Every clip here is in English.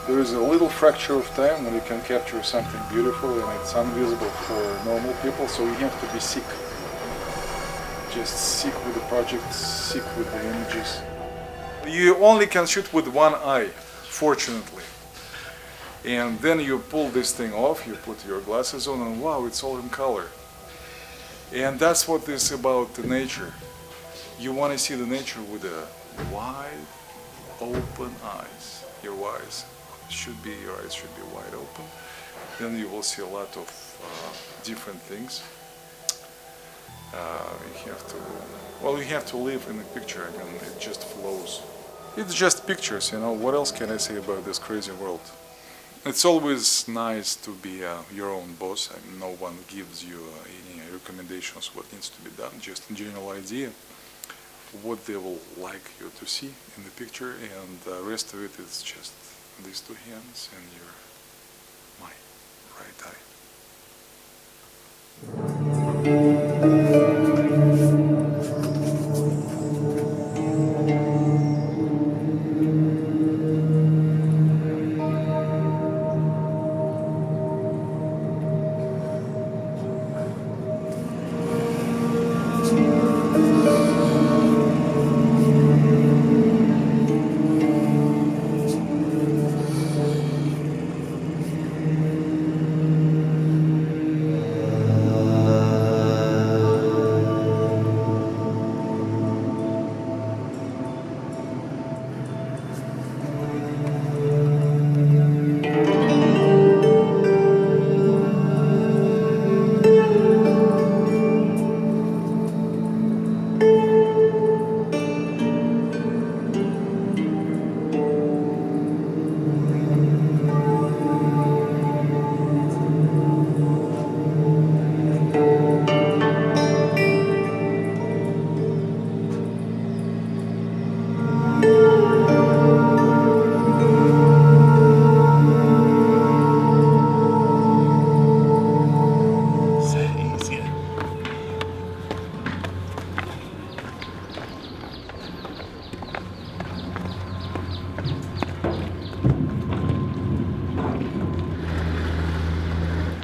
There is a little fracture of time when you can capture something beautiful and it's invisible for normal people, so you have to be sick. Just sick with the project, sick with the images. You only can shoot with one eye, fortunately. And then you pull this thing off, you put your glasses on, and wow, it's all in color. And that's what is about the nature. You want to see the nature with a wide, open eyes. Your eyes should be wide open. Then you will see a lot of different things. You have to live in the picture, and it just flows. It's just pictures, you know. What else can I say about this crazy world? It's always nice to be your own boss, and no one gives you any recommendations what needs to be done, just a general idea what they will like you to see in the picture, and the rest of it is just these two hands and my right eye.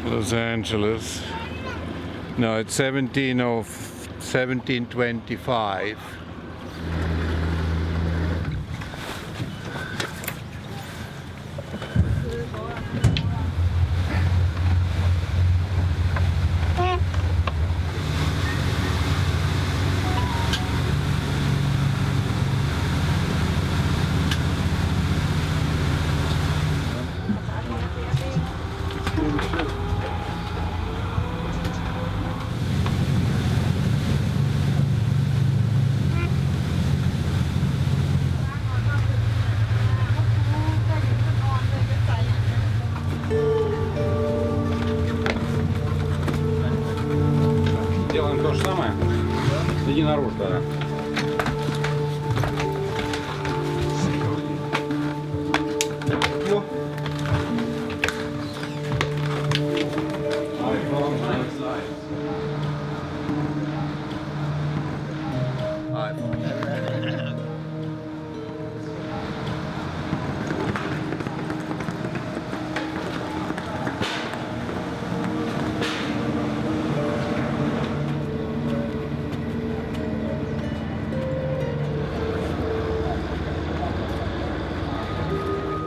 Los Angeles. No, it's 1725. Делаем то же самое. Иди наружу тогда.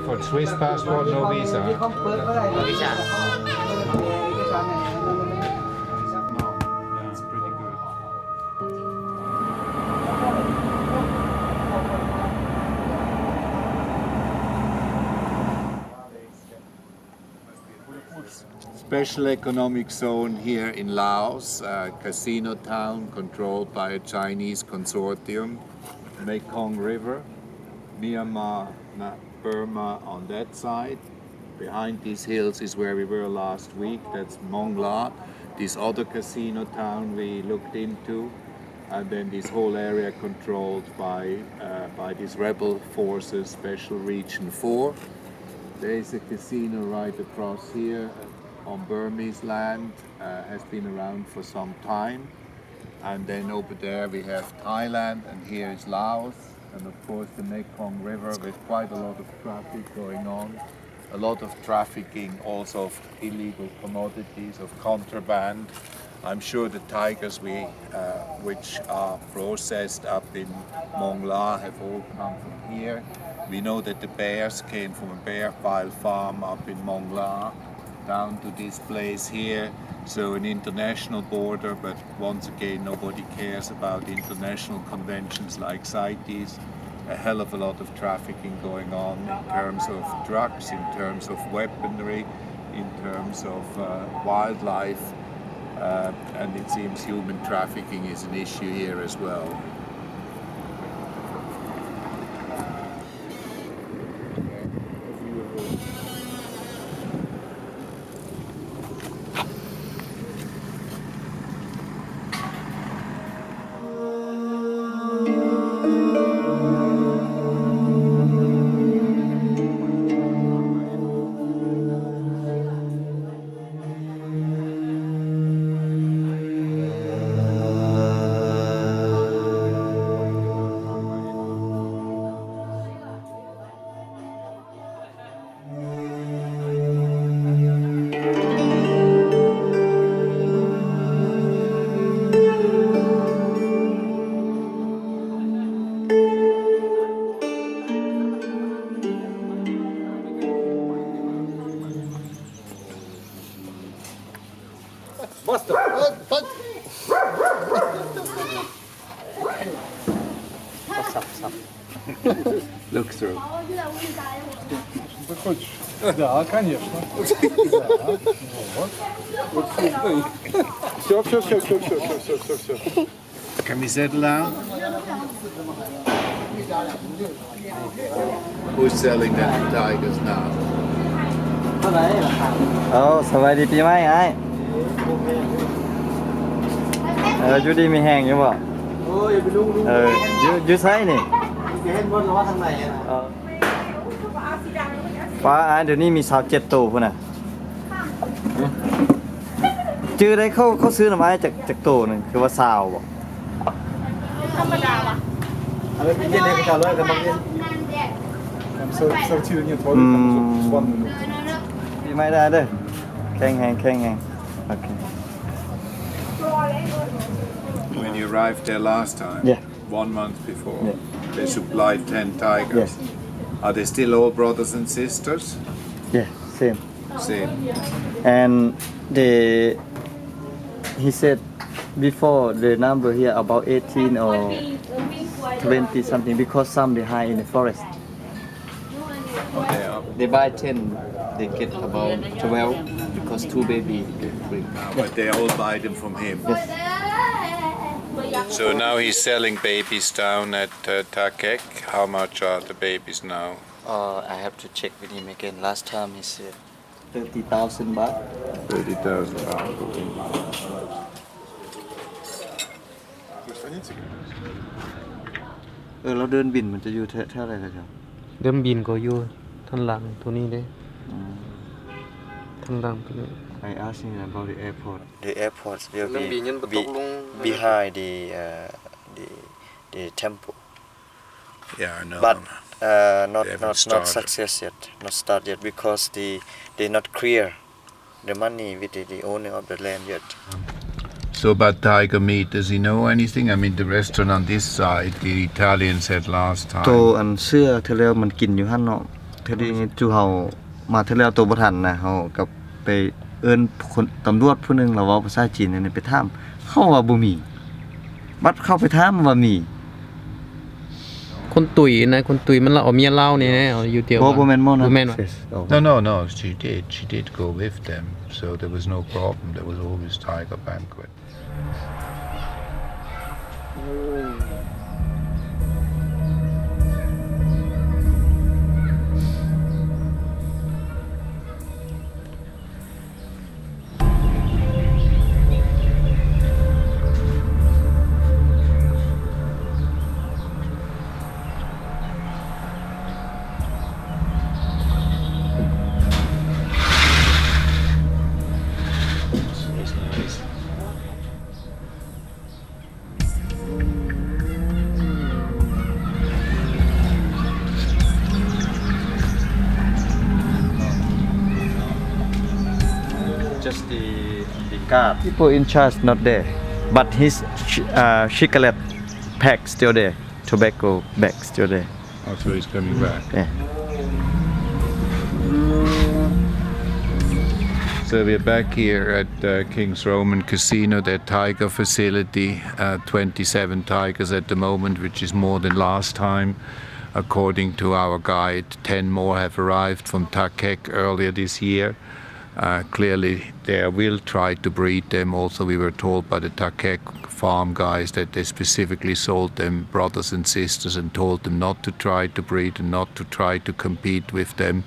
For Swiss passport, no visa. That's pretty good. Special economic zone here in Laos, casino town controlled by a Chinese consortium, Mekong River, Myanmar, Burma on that side. Behind these hills is where we were last week, that's Mongla, this other casino town we looked into, and then this whole area controlled by these rebel forces, Special Region 4. There is a casino right across here on Burmese land, has been around for some time. And then over there we have Thailand, and here is Laos, and of course the Mekong River with quite a lot of traffic going on. a lot of trafficking also of illegal commodities, of contraband. I'm sure the tigers which are processed up in Mong La have all come from here. We know that the bears came from a bear file farm up in Mong La down to this place here. So an international border, but once again nobody cares about international conventions like CITES. A hell of a lot of trafficking going on in terms of drugs, in terms of weaponry, in terms of wildlife, and it seems human trafficking is an issue here as well. Look through. Хочешь? Да, конечно. Вот. Все. Can we settle down? Who's selling them tigers now? สวัสดีปีใหม่ไอ้อยู่ดีมีแห้งอยู่บ่อยู่ไสนี่ฟ้าไอ้เดี๋ยวนี้มี27ตัวพุ่นน่ะจื้อได้เขาซื้อหน่อไม้จากตัวนึงคือว่าซาวบ่ธรรมดาป่ะเย็นๆให้เขาเลยกันบางที Там сортира нет воды, там ванны. ปีใหม่ได้เด้อแข็งแฮงโอเค When you arrived there last time, Yeah. 1 month before, Yeah. they supplied 10 tigers. Yes. Are they still all brothers and sisters? Yeah, same. Same. And he said before the number here about 18 or 20 something because some they hide in the forest. Yeah. They buy 10, they get about 12 because 2 baby they bring. But they all buy them from him. So now he's selling babies down at Takek. How much are the babies now? I have to check with him again. Last time he said 30,000 baht. 30,000 pounds. Штаницы? เราเดินบินมันจะอยู่เท่าไหร่ครับ เดิมบินก็อยู่ท่านหลังตัวนี้เด้ท่านหลังตัวนี้ I asked him about the airport. The airport will Nang binyan be betok lung behind the temple, Yeah, I know. but They haven't not started. success yet, not start yet because they not clear the money with the owner of the land yet. So about tiger meat, does he know anything? I mean, the restaurant on this side, the Italians had last โต time. อันเสื้อเทเลมันกินอยู่หั่นเนาะเทเลจูเฮามาเทเลโตบ่ทันนะเฮากับไปเอิ้นคนตำรวจผู้หนึงแล้วเว้าภาษาจีนนั่นไปถามเขาว่าบ่มีบัดเข้าไปถามว่ามี คนตุยนะคนตุยมันละเอาเมียเล่านี่นะเอาอยู่เดียว บ่แม่นบ่นะ บ่แม่นว่ะ No, she did go with them, so there was no problem. There was always tiger banquet. guard. People in charge not there, but his cigarette pack still there, tobacco bag still there. Oh, so he's coming back. Yeah. So we're back here at King's Roman Casino, their tiger facility. 27 tigers at the moment, which is more than last time. According to our guide, 10 more have arrived from Takek earlier this year. Clearly, they will try to breed them. Also, we were told by the Takek farm guys that they specifically sold them brothers and sisters and told them not to try to breed and not to try to compete with them.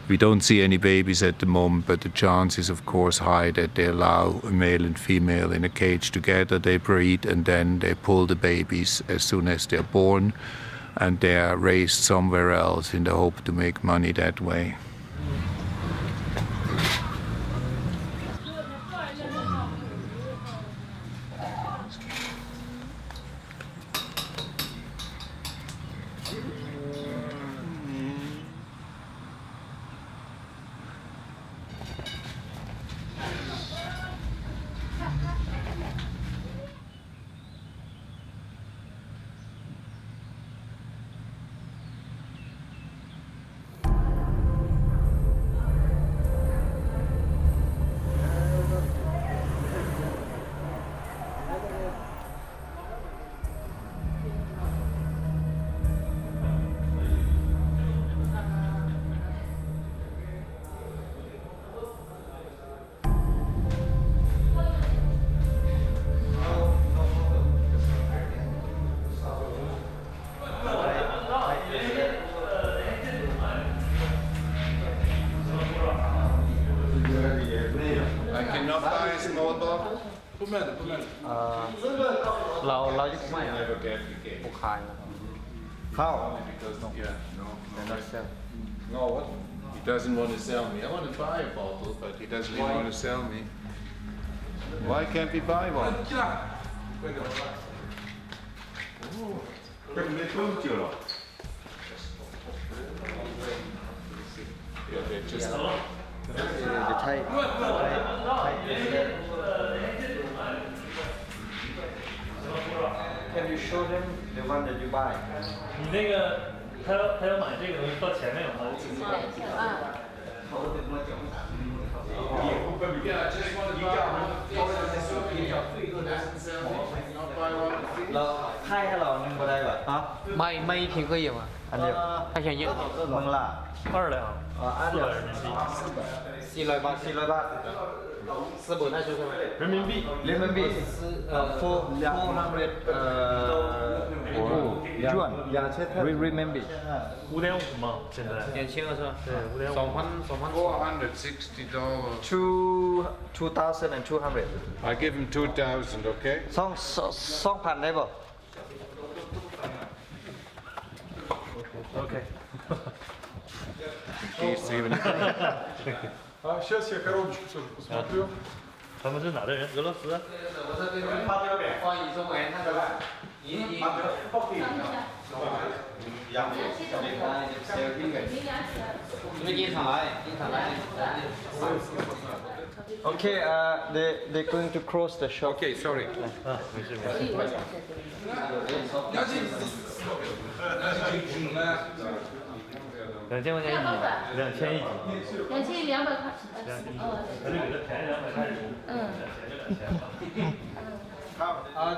We don't see any babies at the moment, but the chance is of course high that they allow a male and female in a cage together, they breed, and then they pull the babies as soon as they're born, and they are raised somewhere else in the hope to make money that way. I cannot buy a small bottle. เรายึดไม่อะผู้ขายนะ How? Because yeah, no, They're not sell. no, what? He doesn't want to sell me. I want to buy a bottle, but he doesn't even want to sell me. Why can't we buy one? Yeah, they just The Thai. Can you show them the one that you buy? 你那个他要买这个东西到前面有吗？ เราให้เราหนึ่งก็ได้ป่ะฮะ 卖一瓶可以吗？ อันเดียว 太便宜了。 มึงล่ะ 2两， อันเดียว 400 baht 400 บาท 400太多了。人民币。 RMB 400yuan RMB 5.5嘛，现在。年轻了是吧？对，5.5。 $460. 2,200 I give him 2,000, okay? 2,000ได้ป่ะ OK。 He's even. Сейчас я коробочку тоже посмотрю. 他们是哪的人？俄罗斯。Okay, they're going to close the shop. Okay, sorry. 啊，没事没事。 2000块钱一斤，2000一斤。 2200块。他就给他便宜200块钱。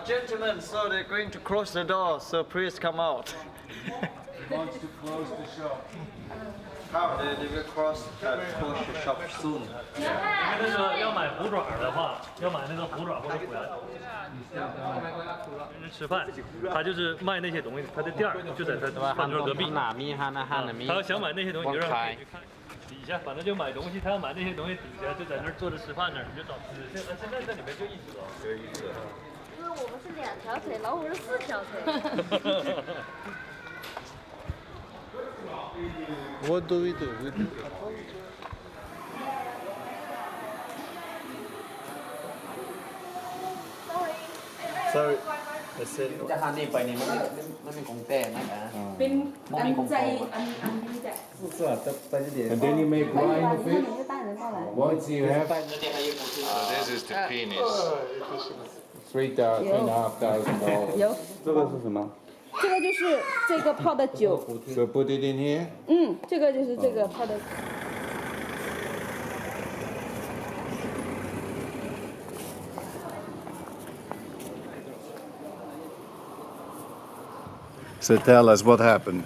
Gentlemen, so they're going to close the door, so please come out. Wants to close the shop. They will close the shop soon. 那个要买虎爪的话，要买那个虎爪或者虎牙。吃饭，他就是卖那些东西，他的店儿就在他饭桌隔壁。他要想买那些东西，就让他去看底下，反正就买东西，他要买那些东西底下就在那儿坐着吃饭那儿，你就找吃。现在在里面就一只了，就一只。因为我们是2条腿，老虎是4条腿。 What do we do? We do. Sorry. Sorry. จะหันนี่ไปนี่มันเป็นของแต่นะกะ เป็นอันใจอันนี้จ้ะ And then you make wine of 那 it. 你就带人过来。 Once you have. This is the penis. $3,500. 有，这个是什么？这个就是这个泡的酒， So put it in here. 这个就是这个泡的。 So tell us what happened.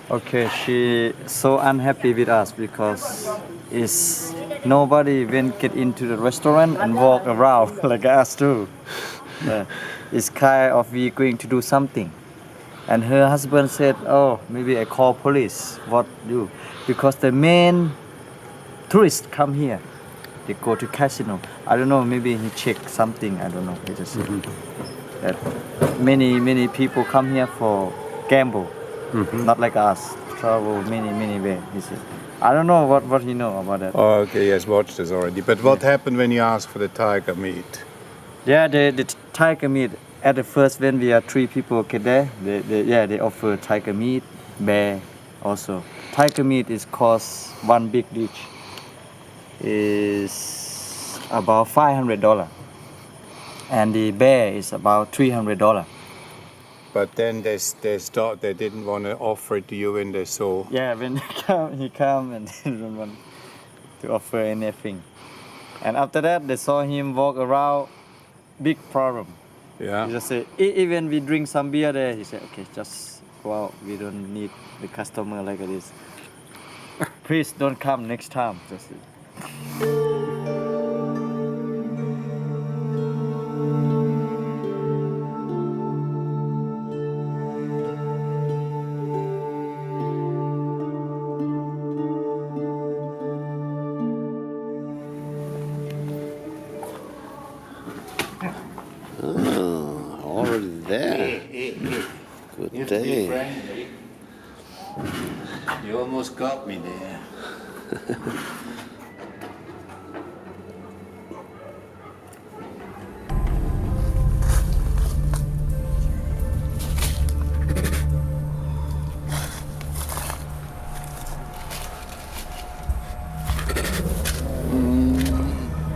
Okay, she so unhappy with us because is nobody went get into the restaurant and walk around like us too. It's kind of we going to do something. And her husband said, "Oh, maybe I call police. What do?" Because the main tourists come here. They go to casino. I don't know. Maybe he check something. I don't know. He just said that many people come here for gamble. Not like us. Travel many way. He said. I don't know what he know about that. Oh, okay, he has watched this already. But what happened when you asked for the tiger meat? Yeah, the tiger meat. At the first, when we are 3 people get there, they offer tiger meat, bear also. Tiger meat is cost one big dish is about $500, and the bear is about $300. But then they stopped. They didn't want to offer it to you when they saw. Yeah, when he come and they don't want to offer anything. And after that, they saw him walk around. Big problem. Yeah. He just said, even we drink some beer there, he said, okay, just go out. We don't need the customer like this. Please don't come next time. Just Already there. Good day. You almost got me there.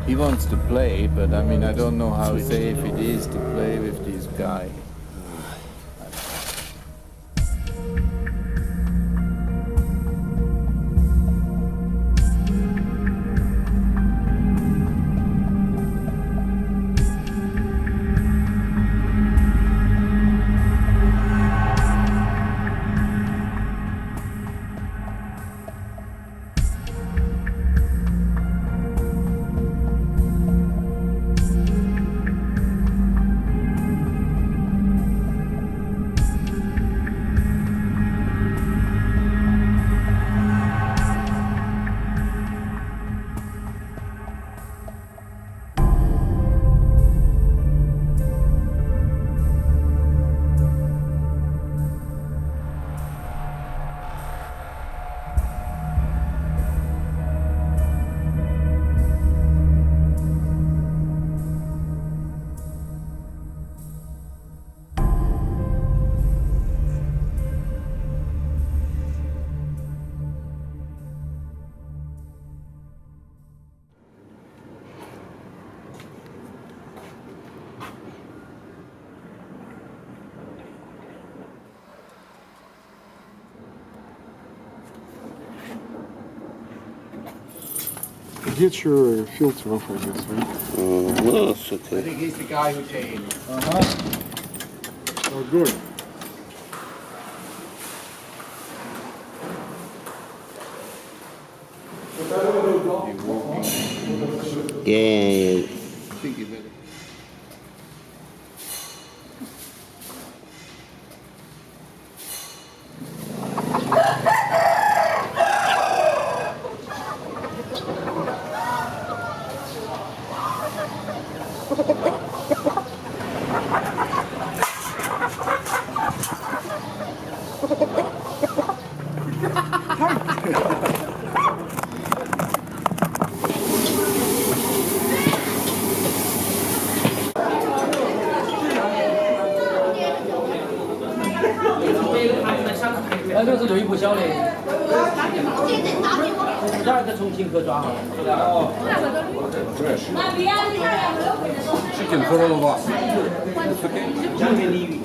He wants to play, but I mean, I don't know how safe it is to play with this guy. Get your filter off, I guess, right? No, it's okay. I think he's the guy who came. Oh, good. Yeah. I think he did. 这个是留一不消的。这个重庆可抓好了，是吧？哦。吃进口了吧？江边鲤鱼。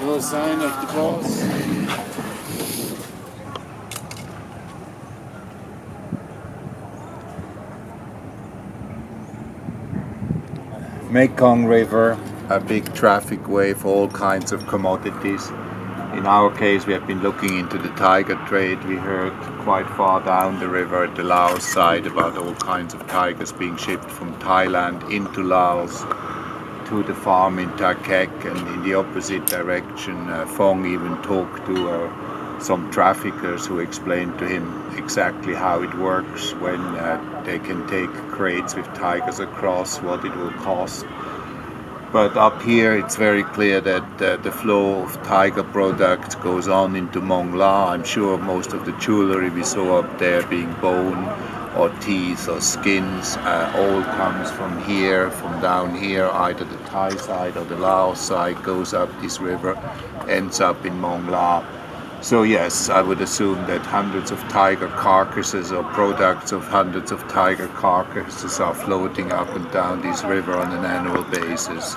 No sign of the boss. Mekong River, a big traffic way for all kinds of commodities. In our case, we have been looking into the tiger trade. We heard quite far down the river at the Laos side about all kinds of tigers being shipped from Thailand into Laos to the farm in Ta Kek, and in the opposite direction. Fong even talked to some traffickers who explained to him exactly how it works when they can take crates with tigers across, what it will cost. But up here it's very clear that the flow of tiger products goes on into Mong La. I'm sure most of the jewelry we saw up there, being bone or teeth or skins, all comes from here, from down here, either the Thai side or the Laos side, goes up this river, ends up in Mong La. So yes, I would assume that hundreds of tiger carcasses or products of hundreds of tiger carcasses are floating up and down this river on an annual basis.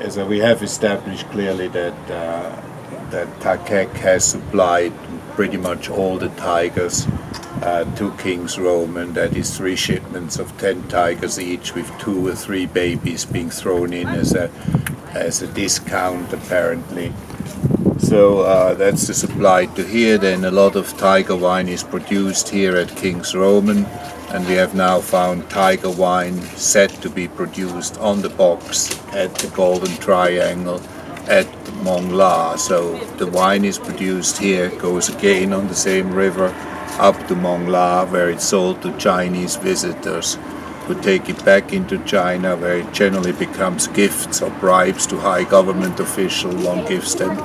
So we have established clearly that Ta Kek has supplied pretty much all the tigers to King's Roman. That is 3 shipments of 10 tigers each, with 2 or 3 babies being thrown in as a discount apparently. So that's the supply to here. Then a lot of tiger wine is produced here at King's Roman, and we have now found tiger wine set to be produced on the box at the Golden Triangle at Mong La. So the wine is produced here, goes again on the same river up to Mong La, where it's sold to Chinese visitors who take it back into China, where it generally becomes gifts or bribes to high government officials. One gives them,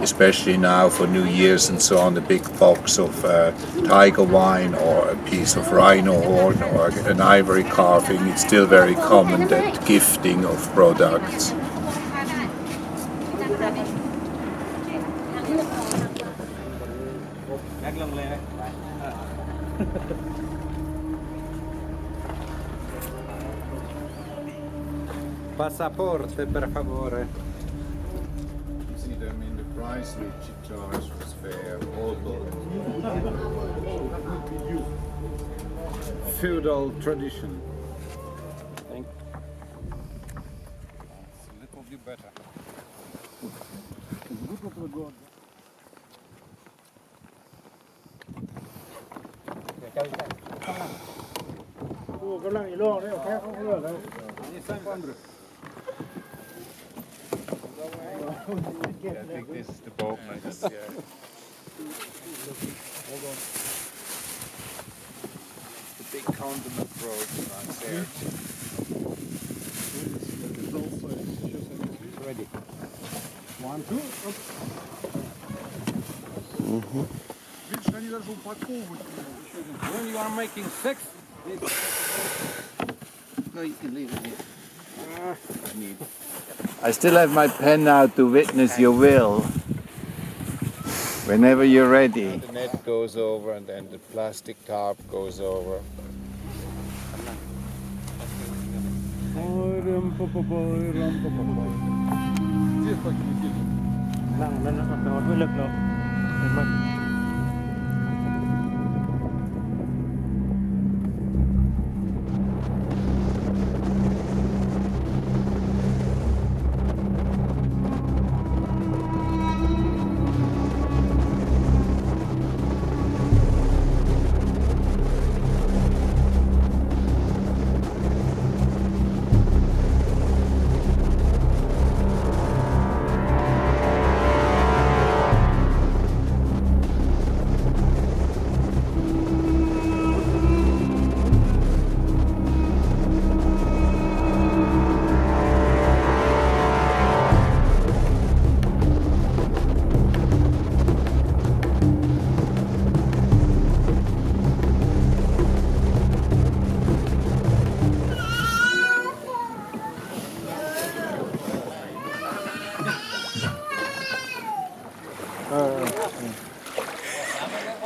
especially now for New Year's and so on, a big box of tiger wine or a piece of rhino horn or an ivory carving. It's still very common, that gifting of products. Passaporte, per favore. See, I mean, the price which it charged was fair, although Feudal tradition. it's a little bit better. think this is the boatman's. Yeah. Hold on. The big condiment road right there. Ready. 1, 2. When you are making 6, no, you can leave it here. I still have my pen now to witness your will. Whenever you're ready. The net goes over and then the plastic tarp goes over.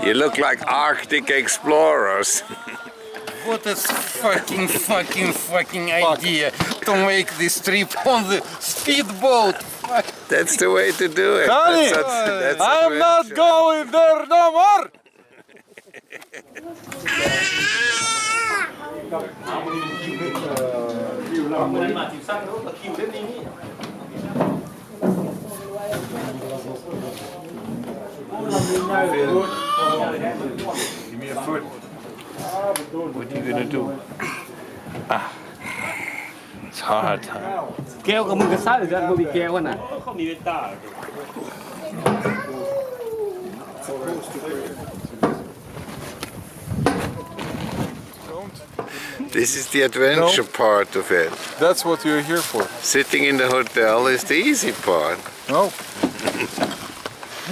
You look like Arctic explorers. What a fucking idea to make this trip on the speedboat. That's the way to do it. Honey, I'm not going there no more. Give me a foot. What are you gonna do? It's hard, huh? แก้วกับมึงก็ซ่าหรือจะบ่มีแก้วน่ะ This is the adventure part of it. That's what you're here for. Sitting in the hotel is the easy part. No.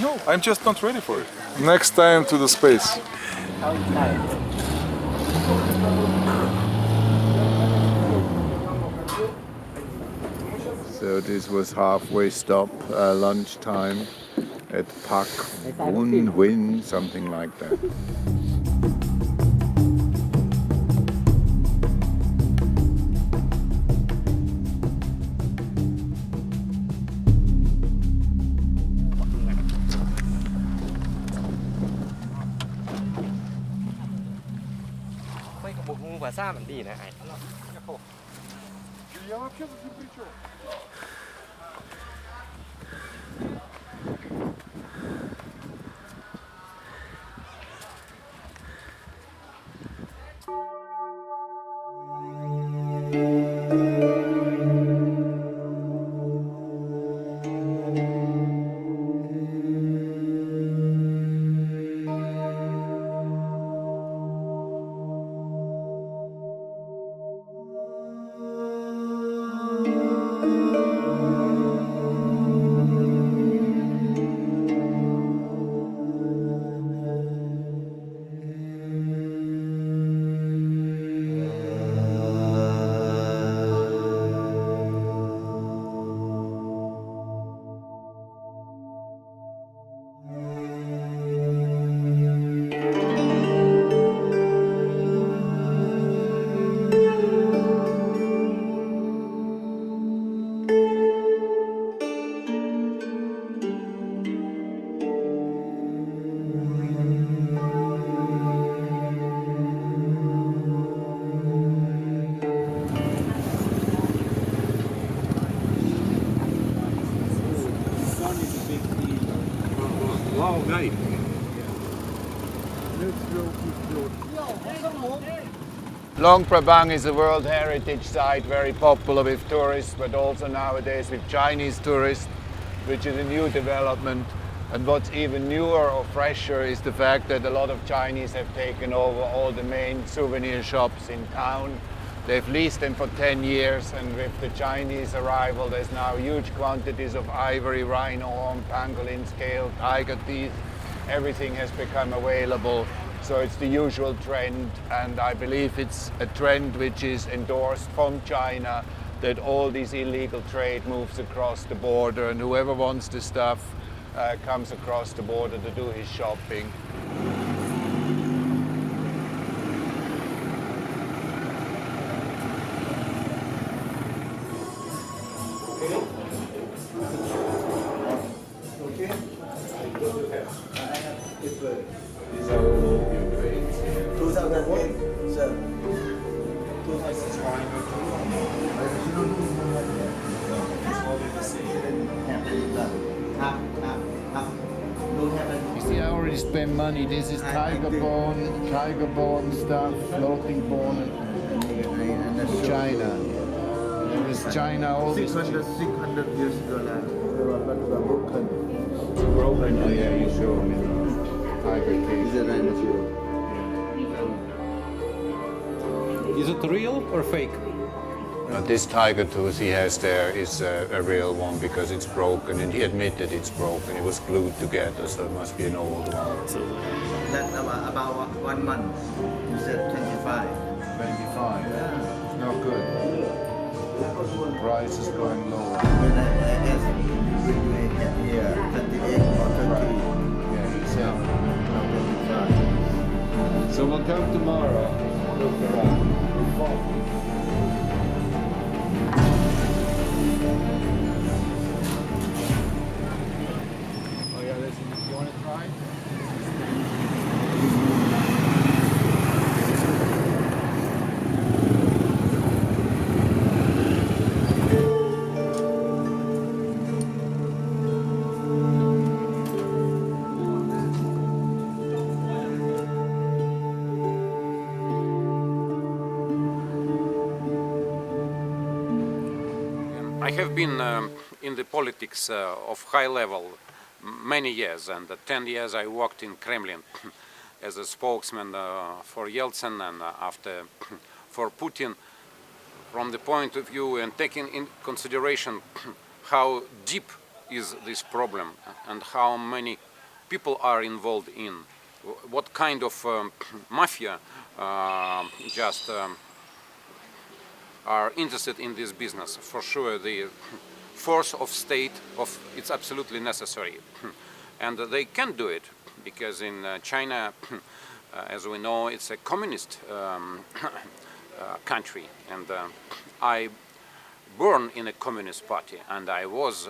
No, I'm just not ready for it. Next time to the space. So this was halfway stop, lunchtime at Pak Wun Win, something like that. Я вообще тут ни при чем. Wow, guy. Luang Prabang is a World Heritage Site, very popular with tourists, but also nowadays with Chinese tourists, which is a new development. And what's even newer or fresher is the fact that a lot of Chinese have taken over all the main souvenir shops in town. They've leased them for 10 years, and with the Chinese arrival, there's now huge quantities of ivory, rhino horn, pangolin scale, tiger teeth. Everything has become available. So it's the usual trend, and I believe it's a trend which is endorsed from China, that all this illegal trade moves across the border, and whoever wants the stuff comes across the border to do his shopping. These are all opium trades. 2008, sir. You see, I already spent money. This is tiger bone stuff, floating bone, China. It was China all this. 600 US dollar. Broken. Oh yeah, you showed me tiger case. Is it real or fake? This tiger tooth he has there is a real one because it's broken, and he admitted it's broken. It was glued together, so it must be an old one. That's about 1 month. You said 25. 25. Yeah. It's not good. Price is going lower. When I asked when you get here, 38 or 30. Yeah, he said. So we'll come tomorrow. Look around. Oh yeah, listen, you want to try? I have been in the politics of high level many years, and 10 years I worked in Kremlin as a spokesman for Yeltsin and after for Putin, from the point of view and taking in consideration how deep is this problem and how many people are involved in, what kind of mafia are interested in this business. For sure, the force of state it's absolutely necessary, and they can do it because in China, as we know, it's a communist country, and I born in a communist party, and I was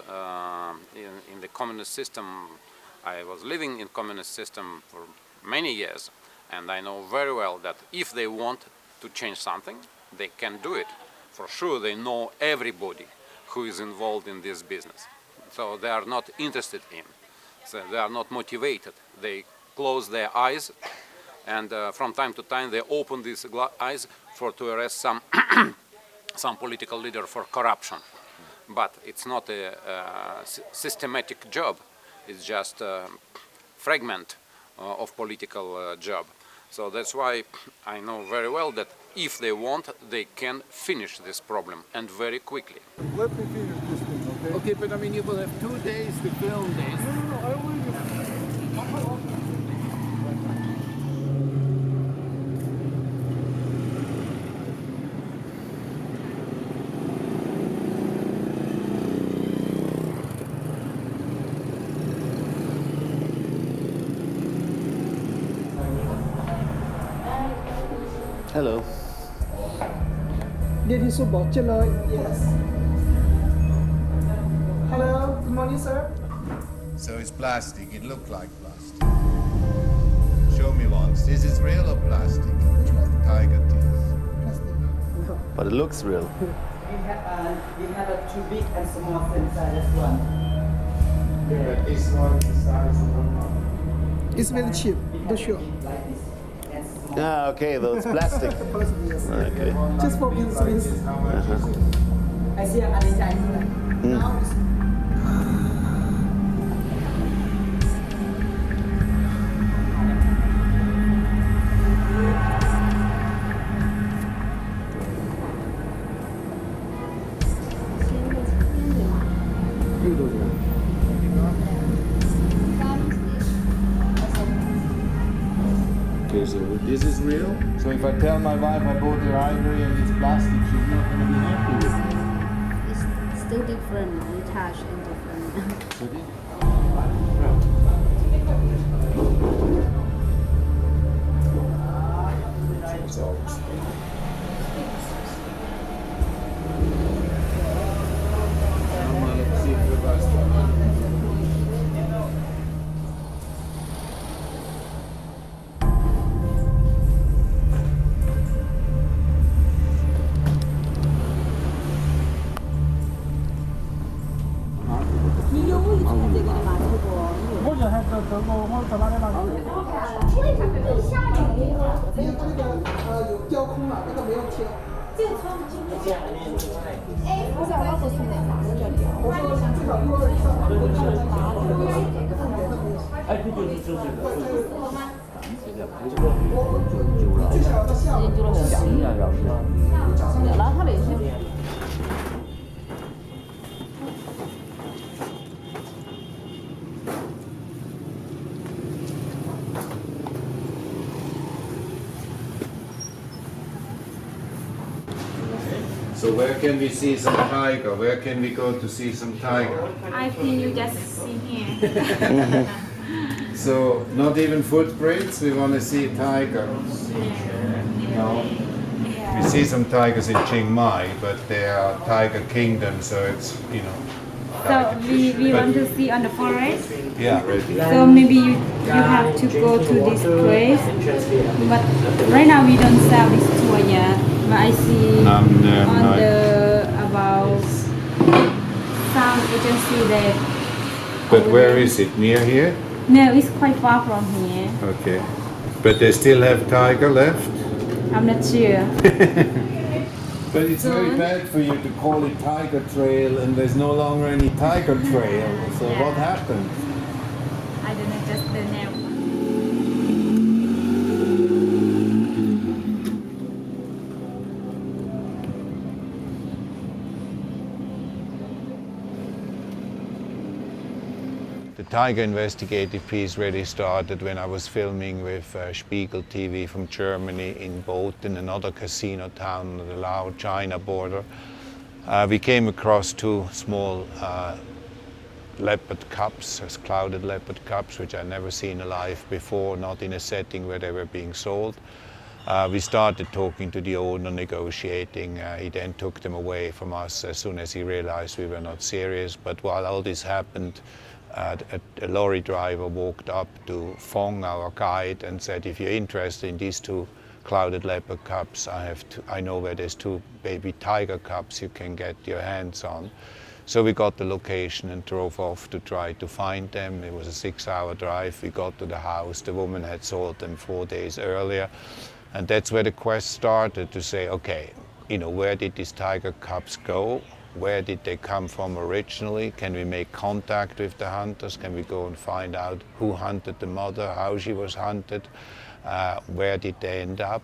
in the communist system. I was living in communist system for many years, and I know very well that if they want to change something, they can do it. For sure, they know everybody who is involved in this business. So they are not interested in. So they are not motivated. They close their eyes, and from time to time they open these eyes to arrest some some political leader for corruption. But it's not a systematic job. It's just a fragment of political job. So that's why I know very well that if they want, they can finish this problem, and very quickly. Let me finish this thing, okay? Okay, but I mean, you will have 2 days to film this. No, I will. Hello. Yes. Hello, good morning, sir. So it's plastic. It looked like plastic. Show me once. This is real or plastic? Tiger teeth. But it looks real. We have a too big and small inside this one. Yeah, but this one is the size of a It's very cheap, for sure. Like this. Ah, okay, though it's plastic. Okay. Just for business. I see a Chinese. Now it's Okay, so this is real? So if I tell my wife I bought the ivory and it's plastic, she's not going to be happy with me. It's still different, retouched and different. So this- It's all So where can we see some tiger? Where can we go to see some tiger? I think you just see here. So not even footprints, we want to see tiger. No. We see some tigers in Chiang Mai, but they are tiger kingdom, so it's, you know. So we want to see on the forest. Yeah. So maybe you have to go to this place. But right now we don't sell this tour yet. But I see on the about some agency there. But where is it? Near here? No, it's quite far from here. Okay. But they still have tiger left? I'm not sure. But it's very bad for you to call it Tiger Trail and there's no longer any Tiger Trail. So what happened? I don't know, just the name. The tiger investigative piece really started when I was filming with Spiegel TV from Germany in Boden, another casino town on the Lao-China border. We came across two small leopard cubs, clouded leopard cubs, which I'd never seen alive before, not in a setting where they were being sold. We started talking to the owner, negotiating. He then took them away from us as soon as he realized we were not serious. But while all this happened, a lorry driver walked up to Fong, our guide, and said, if you're interested in these two clouded leopard cubs, I know where there's two baby tiger cubs you can get your hands on. So we got the location and drove off to try to find them. It was a 6-hour drive. We got to the house. The woman had sold them 4 days earlier. And that's where the quest started, to say, okay, you know, where did these tiger cubs go? Where did they come from originally? Can we make contact with the hunters? Can we go and find out who hunted the mother, how she was hunted? Where did they end up?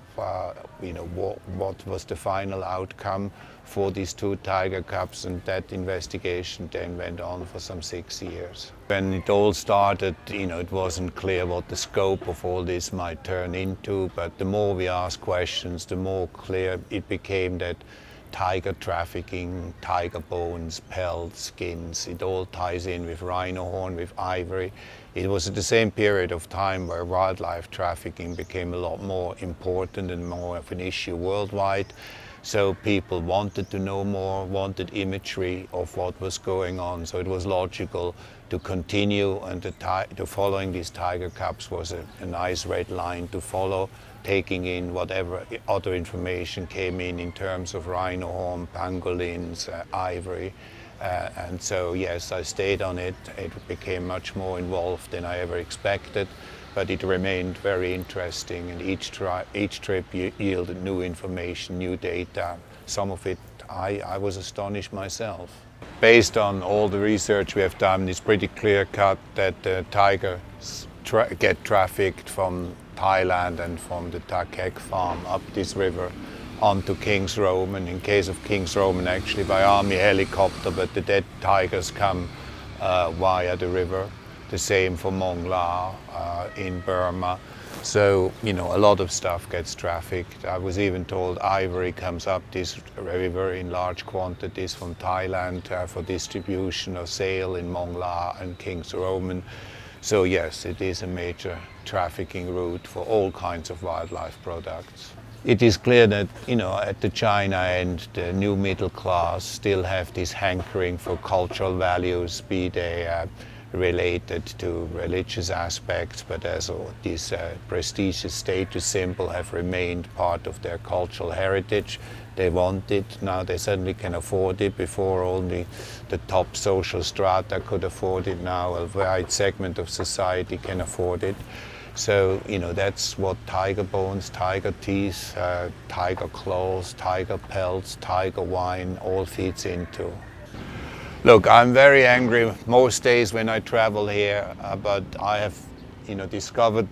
You know, what was the final outcome for these two tiger cubs? And that investigation then went on for some 6 years. When it all started, you know, it wasn't clear what the scope of all this might turn into, but the more we asked questions, the more clear it became that tiger trafficking, tiger bones, pelts, skins, it all ties in with rhino horn, with ivory. It was at the same period of time where wildlife trafficking became a lot more important and more of an issue worldwide. So people wanted to know more, wanted imagery of what was going on. So it was logical to continue, and to following these tiger cubs was a nice red line to follow, taking in whatever other information came in terms of rhino horn, pangolins, ivory. And so, yes, I stayed on it. It became much more involved than I ever expected. but it remained very interesting, and each trip yielded new information, new data. Some of it I was astonished myself. Based on all the research we have done, it's pretty clear cut that tigers get trafficked from Thailand and from the Takek farm up this river onto King's Roman. In case of King's Roman, actually by army helicopter, but the dead tigers come via the river. The same for Mong La in Burma. So, you know, a lot of stuff gets trafficked. I was even told ivory comes up this river in large quantities from Thailand for distribution or sale in Mong La and King's Roman. So yes, it is a major trafficking route for all kinds of wildlife products. It is clear that, you know, at the China end, the new middle class still have this hankering for cultural values, be they related to religious aspects, but as these prestigious status symbol have remained part of their cultural heritage. They want it, now they suddenly can afford it. Before only the top social strata could afford it, now a wide segment of society can afford it. So, you know, that's what tiger bones, tiger teeth, tiger claws, tiger pelts, tiger wine all feeds into. Look, I'm very angry most days when I travel here, but I have, you know, discovered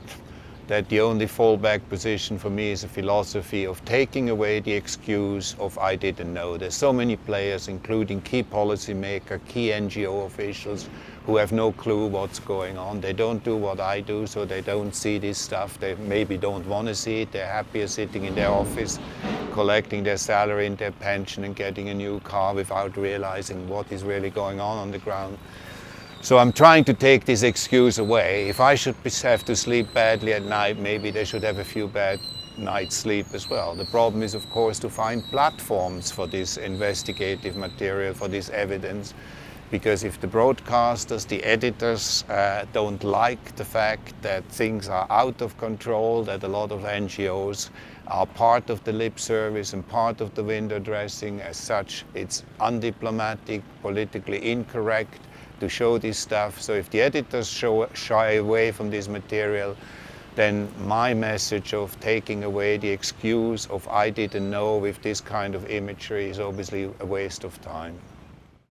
that the only fallback position for me is a philosophy of taking away the excuse of I didn't know. There's so many players, including key policymakers, key NGO officials, who have no clue what's going on. They don't do what I do, so they don't see this stuff. They maybe don't want to see it. They're happier sitting in their office, collecting their salary and their pension and getting a new car without realizing what is really going on the ground. So I'm trying to take this excuse away. If I should have to sleep badly at night, maybe they should have a few bad night's sleep as well. The problem is, of course, to find platforms for this investigative material, for this evidence, because if the broadcasters, the editors don't like the fact that things are out of control, that a lot of NGOs are part of the lip service and part of the window dressing, as such it's undiplomatic, politically incorrect to show this stuff. So if the editors shy away from this material, then my message of taking away the excuse of I didn't know with this kind of imagery is obviously a waste of time.